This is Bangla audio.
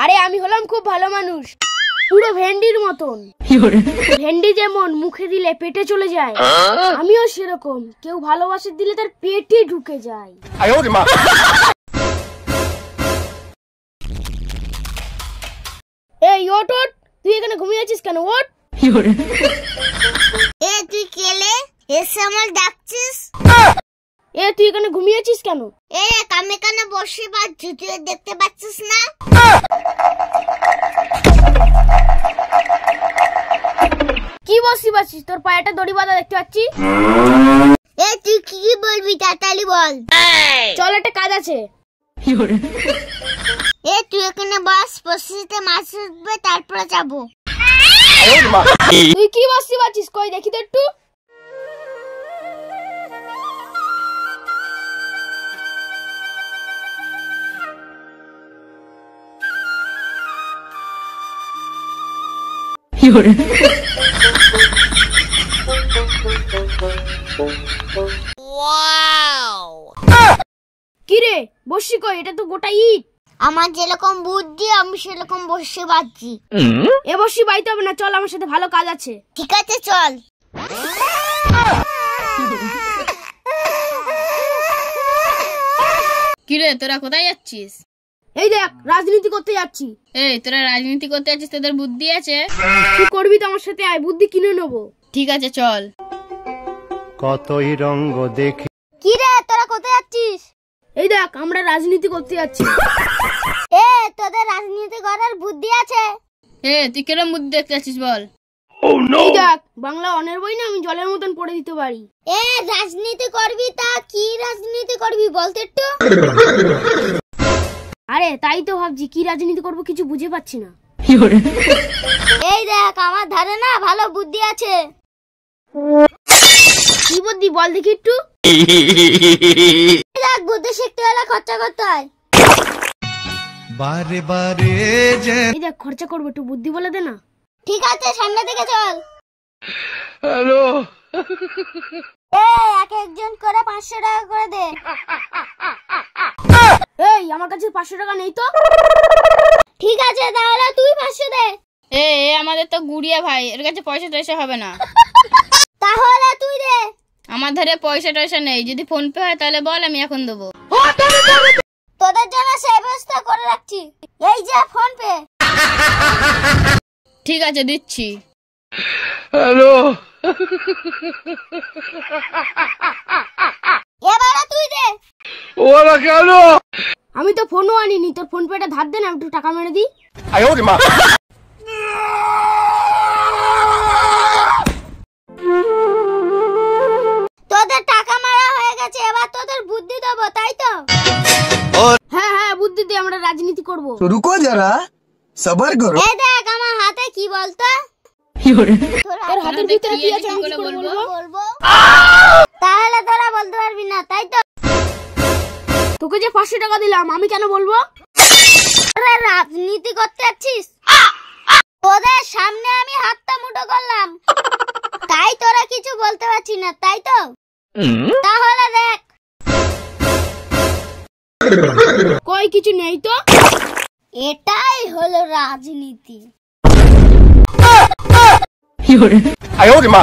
আরে আমি হলাম খুব ভালো মানুষ, পুরো ভেন্ডির মতন। ভেন্ডি যেমন মুখে দিলে পেটে চলে যায়, আমিও সেরকম, কেউ ভালোবাসা দিলে তার পেটে ঢুকে যায়। এই ওঠ ওঠ, তুই এখানে ঘুমিয়ে আছিস কেন? ওঠ। এ তুই কেলে এসে আমার ডাকছিস? এ তুই এখানে ঘুমিয়ে আছিস কেন? এ কামে কানে বসে বাজছি, তুই দেখতে পাচ্ছিস না? কি বসি বাছিস? তোর পায়ে একটা দড়ি বাঁধা দেখতে পাচ্ছি। এ তুই কি বলবি তাড়াতাড়ি বল। চল, একটা কাজ আছে। এ তুই এখানে বস, বসিতে মাছ উঠবে তারপরে যাবো। তুই কি বসি বাছিস? কই দেখি তো একটু। কিরে বসি কই? এটা তো গোটা ইট। আমার যেরকম বুদ্ধি আমি সেরকম বসে বাজছি। এ বসি বাইতে হবে না, চল আমার সাথে ভালো কাজ আছে। ঠিক আছে চল। কিরে তোরা কোথায় যাচ্ছিস? এই দেখ, রাজনীতি করতে যাচ্ছি। এই তোরা রাজনীতি করতে যাচ্ছিস, তোদের বুদ্ধি আছে? কি করবি তো আমার সাথে আয়, বুদ্ধি কিনে নেবো। ঠিক আছে চল। কতই রঙ্গ দেখি। কি রে তোরা কোথায় যাচ্ছিস? এই দেখ, আমরা রাজনীতি করতে যাচ্ছি। এ তোদের রাজনীতি করার বুদ্ধি আছে? এ তুই কিরম বুদ্ধি দেখতে যাচ্ছিস বল। এই দেখ, বাংলা অনের বই না, আমি জলের মতন পড়ে দিতে পারি। এ রাজনীতি করবি, তা কি রাজনীতি করবি বলতে একটু। আরে তাই তো ভাবছি, কি রাজনীতি করব কিছু বুঝে পাচ্ছি না। এই দেখ আমার ধারে না ভালো বুদ্ধি আছে। কি বুদ্ধি বল দেখি একটু। দেখ বুদ্ধি শিখতে হলে খরচা করতে হয়। বারে বারে এই দেখ, খরচা করবো, একটু বুদ্ধি বলে দে না। ঠিক আছে সামনে দিকে চল। হ্যালো। এ এক একজন করে 500 টাকা করে দে। এই আমার কাছে 500 টাকা নেই তো। ঠিক আছে তাহলে তুই 500 দে। এ আমাদের তো গুড়িয়া ভাই, এর কাছে পয়সা টয়সা হবে না। তাহলে তুই দে। আমার ধারে পয়সা টয়সা নেই, যদি ফোন পে হয় তাহলে বল, আমি এখন দেবো। তোদের জন্য সেই ব্যবস্থা করে রাখছি, এই যে ফোন পে। ঠিক আছে দিচ্ছি। হ্যালো। এবারে তুই দে। ওরা কেন? আমি তো ফোনও আনিনি, তোর ফোন পেটা ধার দে না, একটু টাকা মেরে দি। তোদের টাকা মারা হয়ে গেছে, এবার তোদের বুদ্ধি দেবো, তাই তো? হ্যাঁ হ্যাঁ, বুদ্ধি দিয়ে আমরা রাজনীতি করব। रुको जरा सबर करो। এই দেখ আমার হাতে কি বলতো। তোর হাতের ভিতরে কি আছে আমি কি করে বলবো? বলবো তাহলে তোরা বলতে পারবি না, তাই তো? তোকে যে 500 টাকা দিলাম, আমি কেন বলবো? তোরা রাজনীতি করতে যাচ্ছিস, তোদের সামনে আমি হাতটা মুঠো করলাম, তাই তোরা কিছু বলতে পারছি না, তাই তো? তাহলে দেখ। কই কিছু নেই তো। এটাই হলো রাজনীতি। আয় ওরে মা।